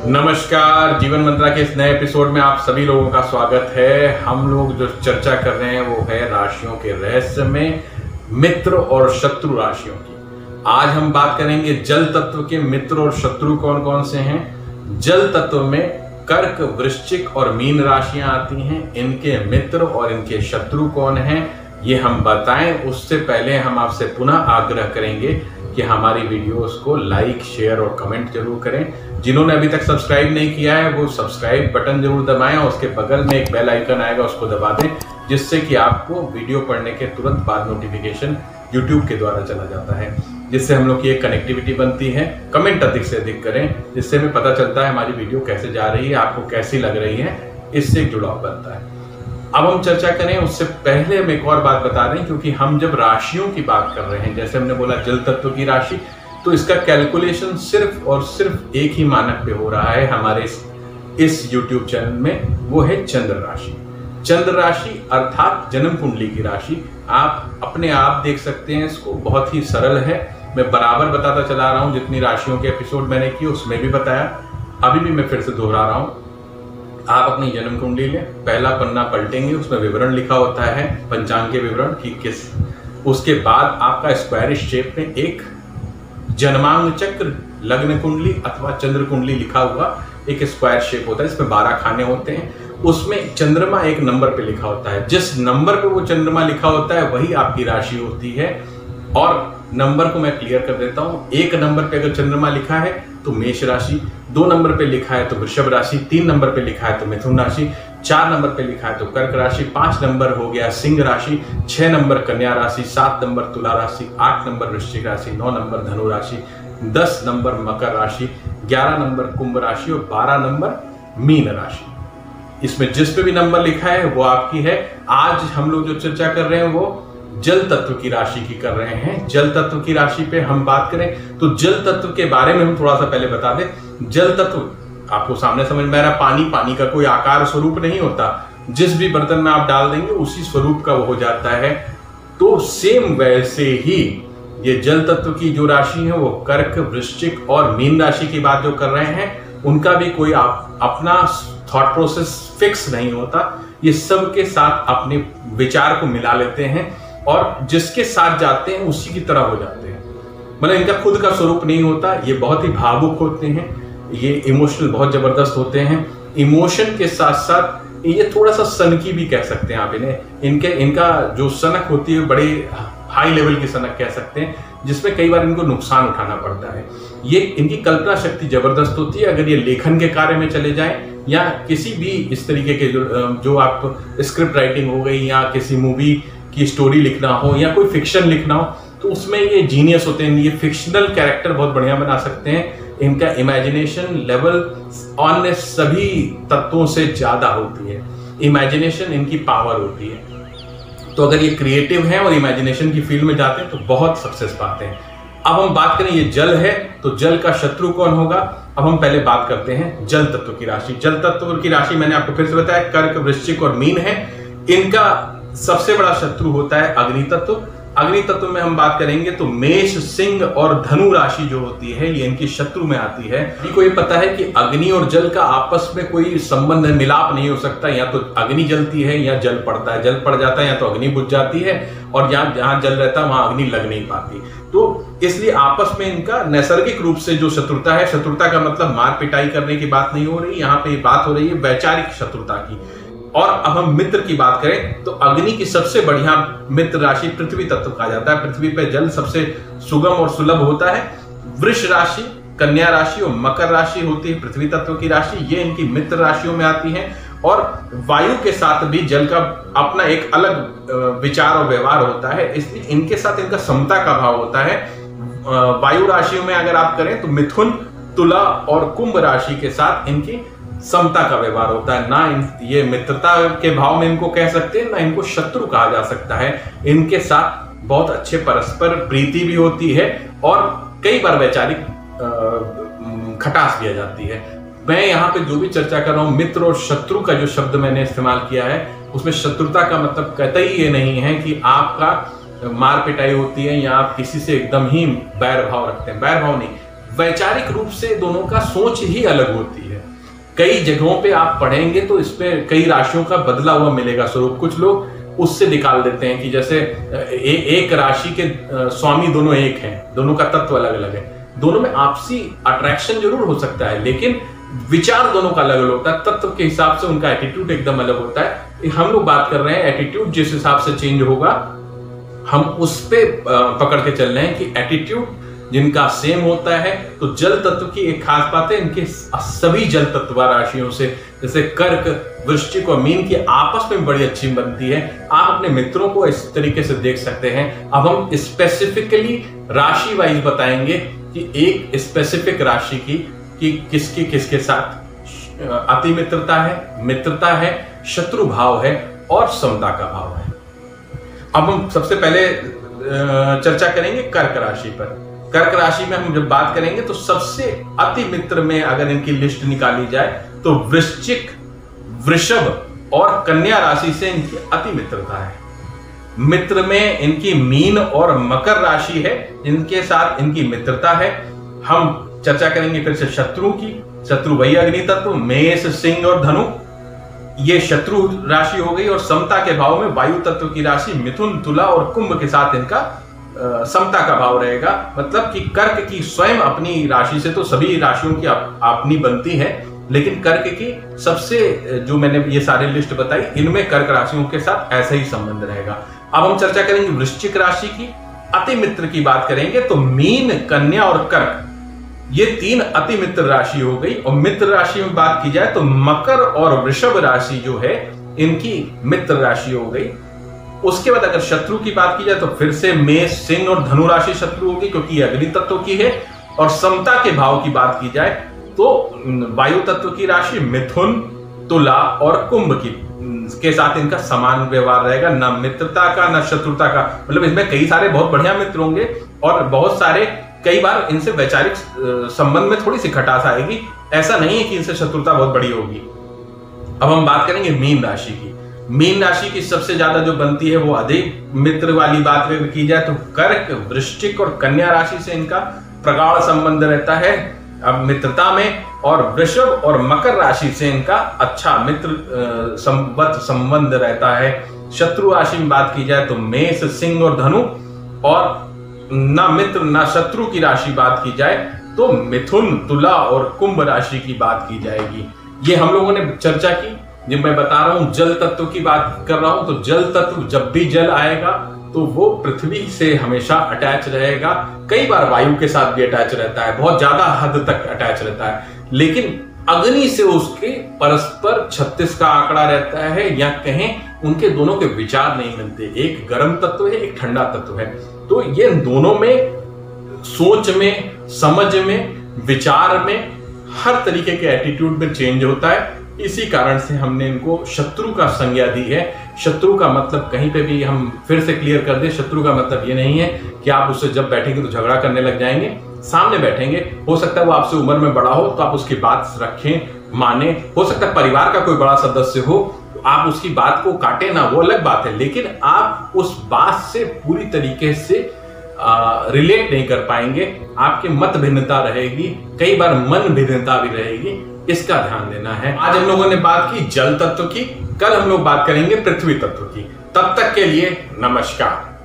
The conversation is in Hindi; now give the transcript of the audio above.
नमस्कार, जीवन मंत्रा के इस नए एपिसोड में आप सभी लोगों का स्वागत है। हम लोग जो चर्चा कर रहे हैं वो है राशियों के रहस्य में मित्र और शत्रु राशियों की। आज हम बात करेंगे जल तत्व के मित्र और शत्रु कौन कौन से हैं। जल तत्व में कर्क, वृश्चिक और मीन राशियां आती हैं। इनके मित्र और इनके शत्रु कौन हैं ये हम बताएं। उससे पहले हम आपसे पुनः आग्रह करेंगे कि हमारी वीडियोस को लाइक, शेयर और कमेंट जरूर करें। जिन्होंने अभी तक सब्सक्राइब नहीं किया है वो सब्सक्राइब बटन जरूर दबाएं और उसके बगल में एक बेल आइकन आएगा, उसको दबा दें, जिससे कि आपको वीडियो पढ़ने के तुरंत बाद नोटिफिकेशन YouTube के द्वारा चला जाता है, जिससे हम लोग की एक कनेक्टिविटी बनती है। कमेंट अधिक से अधिक करें, जिससे हमें पता चलता है हमारी वीडियो कैसे जा रही है, आपको कैसी लग रही है, इससे एक जुड़ाव बनता है। अब हम चर्चा करें उससे पहले हम एक और बात बता दें, क्योंकि हम जब राशियों की बात कर रहे हैं, जैसे हमने बोला जल तत्व की राशि, तो इसका कैलकुलेशन सिर्फ और सिर्फ एक ही मानक पे हो रहा है हमारे इस YouTube चैनल में, वो है चंद्र राशि। चंद्र राशि अर्थात जन्म कुंडली की राशि। आप अपने आप देख सकते हैं इसको, बहुत ही सरल है। मैं बराबर बताता चला रहा हूं, जितनी राशियों के एपिसोड मैंने किए उसमें भी बताया, अभी भी मैं फिर से दोहरा रहा हूं। आप अपनी जन्म कुंडली लें, पहला पन्ना पलटेंगे, उसमें विवरण लिखा होता है, पंचांग के विवरण की किस। उसके बाद आपका स्क्वायर शेप में एक जन्मांग चक्र, लग्न कुंडली अथवा चंद्र कुंडली लिखा हुआ एक स्क्वायर शेप होता है, इसमें 12 खाने होते हैं। उसमें चंद्रमा एक नंबर पे लिखा होता है। जिस नंबर पे वो चंद्रमा लिखा होता है वही आपकी राशि होती है। और नंबर को मैं क्लियर कर देता हूं। 1 नंबर पे अगर चंद्रमा लिखा है तो मेष राशि, 2 नंबर पे लिखा है तो वृषभ राशि, 3 नंबर पे लिखा है तो मिथुन राशि, 4 नंबर पे लिखा है तो कर्क राशि, 5 नंबर हो गया सिंह राशि, 6 नंबर कन्या राशि, 7 नंबर तुला राशि, 8 नंबर वृश्चिक राशि, 9 नंबर धनु राशि, 10 नंबर मकर राशि, 11 नंबर कुंभ राशि और 12 नंबर मीन राशि। इसमें जिस पे भी नंबर लिखा है वो आपकी है। आज हम लोग जो चर्चा कर रहे हैं वो जल तत्व की राशि की कर रहे हैं। जल तत्व की राशि पे हम बात करें तो जल तत्व के बारे में हम थोड़ा सा पहले बता दें। जल तत्व आपको सामने समझ में आ रहा है, पानी का कोई आकार स्वरूप नहीं होता। जिस भी बर्तन में आप डाल देंगे उसी स्वरूप का वो हो जाता है। तो सेम वैसे ही ये जल तत्व की जो राशि है वो कर्क, वृश्चिक और मीन राशि की बात जो कर रहे हैं, उनका भी कोई अपना थॉट प्रोसेस फिक्स नहीं होता। ये सब के साथ अपने विचार को मिला लेते हैं और जिसके साथ जाते हैं उसी की तरह हो जाते हैं। मतलब इनका खुद का स्वरूप नहीं होता। ये बहुत ही भावुक होते हैं, ये इमोशनल बहुत जबरदस्त होते हैं। इमोशन के साथ साथ ये थोड़ा सा सनकी भी कह सकते हैं आप इन्हें। इनका जो सनक होती है बड़े हाई लेवल की सनक कह सकते हैं, जिसमें कई बार इनको नुकसान उठाना पड़ता है। ये इनकी कल्पना शक्ति जबरदस्त होती है। अगर ये लेखन के कार्य में चले जाएं या किसी भी इस तरीके के जो आप स्क्रिप्ट राइटिंग हो गई या किसी मूवी की स्टोरी लिखना हो या कोई फिक्शन लिखना हो, तो उसमें ये जीनियस होते हैं। ये फिक्शनल कैरेक्टर बहुत बढ़िया बना सकते हैं। इनका इमेजिनेशन लेवल अन्य सभी तत्वों से ज्यादा होती है। इमेजिनेशन इनकी पावर होती है। तो अगर ये क्रिएटिव हैं और इमेजिनेशन की फील्ड में जाते हैं तो बहुत सक्सेस पाते हैं। अब हम बात करें, ये जल है तो जल का शत्रु कौन होगा। अब हम पहले बात करते हैं जल तत्व की राशि। जल तत्व की राशि मैंने आपको फिर से बताया, कर्क, वृश्चिक और मीन है। इनका सबसे बड़ा शत्रु होता है अग्नि तत्व। अग्नि तत्व में हम बात करेंगे तो मेष, सिंह और धनु राशि जो होती है ये इनकी शत्रु में आती है। को ये पता है कि अग्नि और जल का आपस में कोई संबंध है, मिलाप नहीं हो सकता। या तो अग्नि जलती है या जल पड़ता है, जल पड़ जाता है या तो अग्नि बुझ जाती है, और जहां जल रहता है वहां अग्नि लग नहीं पाती। तो इसलिए आपस में इनका नैसर्गिक रूप से जो शत्रुता है, शत्रुता का मतलब मार पिटाई करने की बात नहीं हो रही, यहाँ पे बात हो रही है वैचारिक शत्रुता की। और अब हम मित्र की बात करें तो अग्नि की सबसे बढ़िया मित्र राशि पृथ्वी तत्व कहा जाता है। पृथ्वी पर जल सबसे सुगम और सुलभ होता है। वृष राशि, कन्या राशि और मकर राशि होती है पृथ्वी तत्व की राशि, ये इनकी मित्र राशियों में आती है। और वायु के साथ भी जल का अपना एक अलग विचार और व्यवहार होता है, इसलिए इनके साथ इनका समता का भाव होता है। वायु राशियों में अगर आप करें तो मिथुन, तुला और कुंभ राशि के साथ इनकी समता का व्यवहार होता है। ना ये मित्रता के भाव में इनको कह सकते हैं, ना इनको शत्रु कहा जा सकता है। इनके साथ बहुत अच्छे परस्पर प्रीति भी होती है और कई बार वैचारिक खटास भी आ जाती है। मैं यहाँ पे जो भी चर्चा कर रहा हूँ, मित्र और शत्रु का जो शब्द मैंने इस्तेमाल किया है, उसमें शत्रुता का मतलब कतई ये नहीं है कि आपका मार पिटाई होती है या आप किसी से एकदम ही बैर भाव रखते हैं। बैर भाव नहीं, वैचारिक रूप से दोनों का सोच ही अलग होती है। कई जगहों पे आप पढ़ेंगे तो इस पे कई राशियों का बदला हुआ मिलेगा स्वरूप। कुछ लोग उससे निकाल देते हैं कि जैसे एक राशि के स्वामी दोनों एक हैं, दोनों का तत्व अलग अलग है। दोनों में आपसी अट्रैक्शन जरूर हो सकता है, लेकिन विचार दोनों का अलग अलग होता है। तत्व के हिसाब से उनका एटीट्यूड एकदम अलग होता है। हम लोग बात कर रहे हैं एटीट्यूड जिस हिसाब से चेंज होगा, हम उस पे पकड़ के चल रहे हैं कि एटीट्यूड जिनका सेम होता है। तो जल तत्व की एक खास बात है, इनके सभी जल तत्व राशियों से जैसे कर्क, वृश्चिक और मीन की आपस में बड़ी अच्छी बनती है। आप अपने मित्रों को इस तरीके से देख सकते हैं। अब हम स्पेसिफिकली राशि वाइज बताएंगे कि एक स्पेसिफिक राशि की कि किसकी किसके साथ अति मित्रता है, शत्रु भाव है और समता का भाव है। अब हम सबसे पहले चर्चा करेंगे कर्क राशि पर। कर्क राशि में हम जब बात करेंगे तो सबसे अति मित्र में अगर इनकी लिस्ट निकाली जाए तो वृश्चिक, वृषभ और कन्या राशि से इनकी अति मित्रता है। मित्र में इनकी मीन और मकर राशि है, इनके साथ इनकी मित्रता है। हम चर्चा करेंगे फिर से शत्रु की। शत्रु वही अग्नि तत्व, मेष, सिंह और धनु, ये शत्रु राशि हो गई। और समता के भाव में वायु तत्व की राशि मिथुन, तुला और कुंभ के साथ इनका समता का भाव रहेगा। मतलब कि कर्क की स्वयं अपनी राशि से तो सभी राशियों की अपनी बनती है, लेकिन कर्क की सबसे जो मैंने ये सारे लिस्ट बताई, इनमें कर्क राशियों के साथ ऐसा ही संबंध रहेगा। अब हम चर्चा करेंगे वृश्चिक राशि की। अति मित्र की बात करेंगे तो मीन, कन्या और कर्क, ये तीन अति मित्र राशि हो गई। और मित्र राशि में बात की जाए तो मकर और वृषभ राशि जो है इनकी मित्र राशि हो गई। उसके बाद अगर शत्रु की बात की जाए तो फिर से मेष, सिंह और धनु राशि शत्रु होगी क्योंकि ये अग्नि तत्व की है। और समता के भाव की बात की जाए तो वायु तत्व की राशि मिथुन, तुला और कुंभ की के साथ इनका समान व्यवहार रहेगा, ना मित्रता का ना शत्रुता का। मतलब इसमें कई सारे बहुत बढ़िया मित्र होंगे और बहुत सारे कई बार इनसे वैचारिक संबंध में थोड़ी सी खटास आएगी। ऐसा नहीं है कि इनसे शत्रुता बहुत बड़ी होगी। अब हम बात करेंगे मीन राशि की। मीन राशि की सबसे ज्यादा जो बनती है वो अधिक मित्र वाली बात की जाए तो कर्क, वृश्चिक और कन्या राशि से इनका प्रगाढ़ संबंध रहता है अब मित्रता में। और वृषभ और मकर राशि से इनका अच्छा मित्र संबंध रहता है। शत्रु राशि में बात की जाए तो मेष, सिंह और धनु। और ना मित्र ना शत्रु की राशि बात की जाए तो मिथुन, तुला और कुंभ राशि की बात की जाएगी। ये हम लोगों ने चर्चा की। जब मैं बता रहा हूं जल तत्व की बात कर रहा हूं तो जल तत्व जब भी जल आएगा तो वो पृथ्वी से हमेशा अटैच रहेगा। कई बार वायु के साथ भी अटैच रहता है, बहुत ज्यादा हद तक अटैच रहता है। लेकिन अग्नि से उसके परस्पर 36 का आंकड़ा रहता है, या कहें उनके दोनों के विचार नहीं मिलते। एक गर्म तत्व है, एक ठंडा तत्व है। तो ये दोनों में सोच में, समझ में, विचार में, हर तरीके के एटीट्यूड में चेंज होता है। इसी कारण से हमने इनको शत्रु का संज्ञा दी है। शत्रु का मतलब कहीं पे भी हम फिर से क्लियर कर दें, शत्रु का मतलब ये नहीं है कि आप उससे जब बैठेंगे तो झगड़ा करने लग जाएंगे। सामने बैठेंगे, हो सकता है वो आपसे उम्र में बड़ा हो तो आप उसकी बात रखें, माने। हो सकता है परिवार का कोई बड़ा सदस्य हो, आप उसकी बात को काटे ना, वो अलग बात है। लेकिन आप उस बात से पूरी तरीके से रिलेट नहीं कर पाएंगे। आपके मत भिन्नता रहेगी, कई बार मन भिन्नता भी रहेगी। इसका ध्यान देना है। आज हम लोगों ने बात की जल तत्व की, कल हम लोग बात करेंगे पृथ्वी तत्व की। तब तक के लिए नमस्कार।